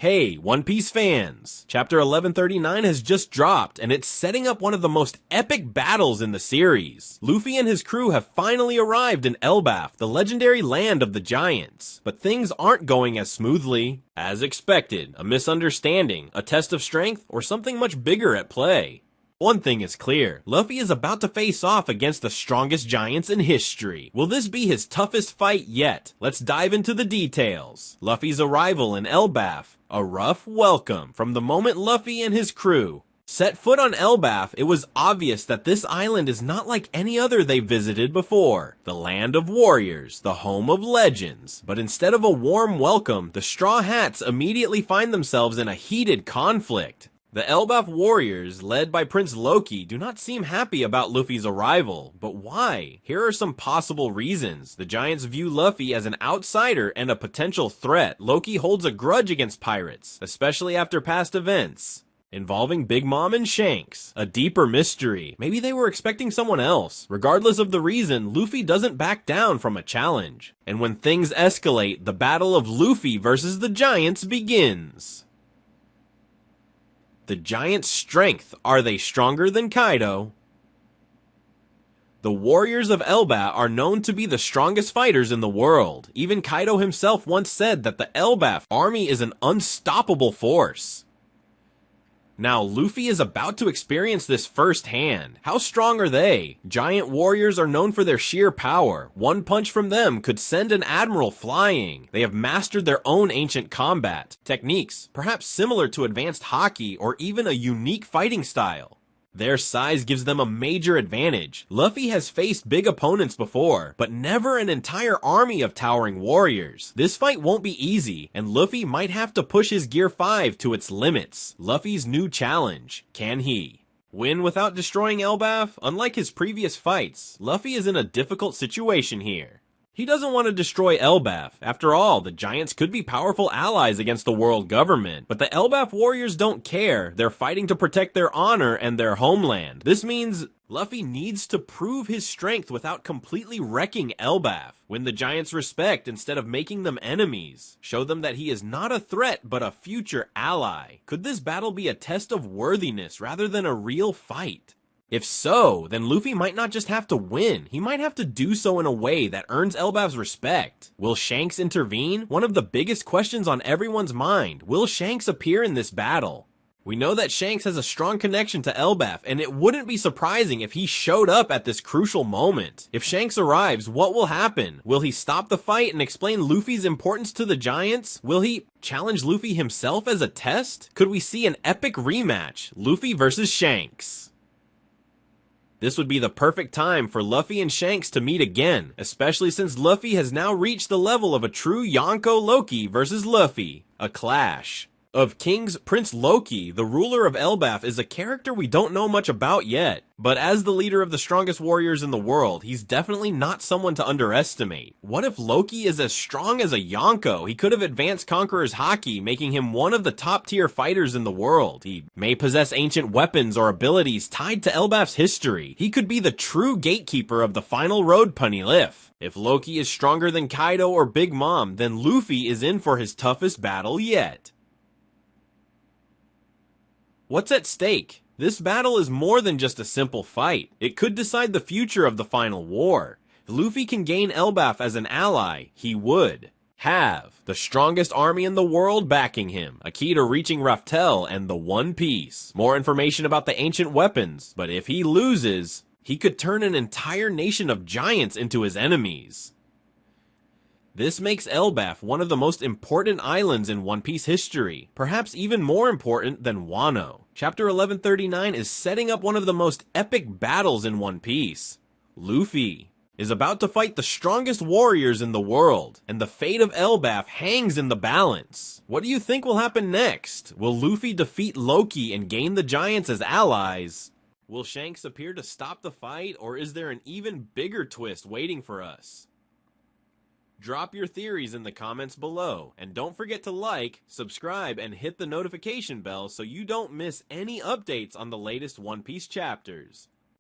Hey, One Piece fans! Chapter 1139 has just dropped, and it's setting up one of the most epic battles in the series. Luffy and his crew have finally arrived in Elbaf, the legendary land of the giants. But things aren't going as smoothly as expected. A misunderstanding, a test of strength, or something much bigger at play. One thing is clear, Luffy is about to face off against the strongest giants in history. Will this be his toughest fight yet? Let's dive into the details. Luffy's arrival in Elbaf. A rough welcome from the moment Luffy and his crew set foot on Elbaf. It was obvious that this island is not like any other they visited before. The land of warriors, the home of legends. But instead of a warm welcome, the Straw Hats immediately find themselves in a heated conflict. The Elbaf warriors, led by Prince Loki, do not seem happy about Luffy's arrival. But why? Here are some possible reasons. The giants view Luffy as an outsider and a potential threat. Loki holds a grudge against pirates, especially after past events involving Big Mom and Shanks. A deeper mystery. Maybe they were expecting someone else. Regardless of the reason, Luffy doesn't back down from a challenge. And when things escalate, the battle of Luffy versus the giants begins. The giants' strength. Are they stronger than Kaido? The warriors of Elbaf are known to be the strongest fighters in the world. Even Kaido himself once said that the Elbaf army is an unstoppable force. Now, Luffy is about to experience this firsthand. How strong are they? Giant warriors are known for their sheer power. One punch from them could send an admiral flying. They have mastered their own ancient combat techniques, perhaps similar to advanced hockey or even a unique fighting style. Their size gives them a major advantage. Luffy has faced big opponents before, but never an entire army of towering warriors. This fight won't be easy, and Luffy might have to push his Gear 5 to its limits. Luffy's new challenge. Can he win without destroying Elbaf? Unlike his previous fights, Luffy is in a difficult situation here. He doesn't want to destroy Elbaf. After all, the giants could be powerful allies against the world government. But the Elbaf warriors don't care. They're fighting to protect their honor and their homeland. This means Luffy needs to prove his strength without completely wrecking Elbaf. Win the giants' respect instead of making them enemies. Show them that he is not a threat, but a future ally. Could this battle be a test of worthiness rather than a real fight? If so, then Luffy might not just have to win, he might have to do so in a way that earns Elbaf's respect. Will Shanks intervene? One of the biggest questions on everyone's mind. Will Shanks appear in this battle? We know that Shanks has a strong connection to Elbaf, and it wouldn't be surprising if he showed up at this crucial moment. If Shanks arrives, what will happen? Will he stop the fight and explain Luffy's importance to the giants? Will he challenge Luffy himself as a test? Could we see an epic rematch? Luffy versus Shanks. This would be the perfect time for Luffy and Shanks to meet again, especially since Luffy has now reached the level of a true Yonko Loki versus Luffy. A clash of kings. Prince Loki, the ruler of Elbaf, is a character we don't know much about yet. But as the leader of the strongest warriors in the world, he's definitely not someone to underestimate. What if Loki is as strong as a Yonko? He could have advanced Conqueror's haki, making him one of the top tier fighters in the world. He may possess ancient weapons or abilities tied to Elbaf's history. He could be the true gatekeeper of the final road Punilif. If Loki is stronger than Kaido or Big Mom, then Luffy is in for his toughest battle yet. What's at stake? This battle is more than just a simple fight. It could decide the future of the final war. If Luffy can gain Elbaf as an ally, he would have the strongest army in the world backing him, a key to reaching Raftel and the One Piece. More information about the ancient weapons, but if he loses, he could turn an entire nation of giants into his enemies. This makes Elbaf one of the most important islands in One Piece history, perhaps even more important than Wano. Chapter 1139 is setting up one of the most epic battles in One Piece. Luffy is about to fight the strongest warriors in the world, and the fate of Elbaf hangs in the balance. What do you think will happen next? Will Luffy defeat Loki and gain the giants as allies? Will Shanks appear to stop the fight, or is there an even bigger twist waiting for us? Drop your theories in the comments below, and don't forget to like, subscribe, and hit the notification bell so you don't miss any updates on the latest One Piece chapters.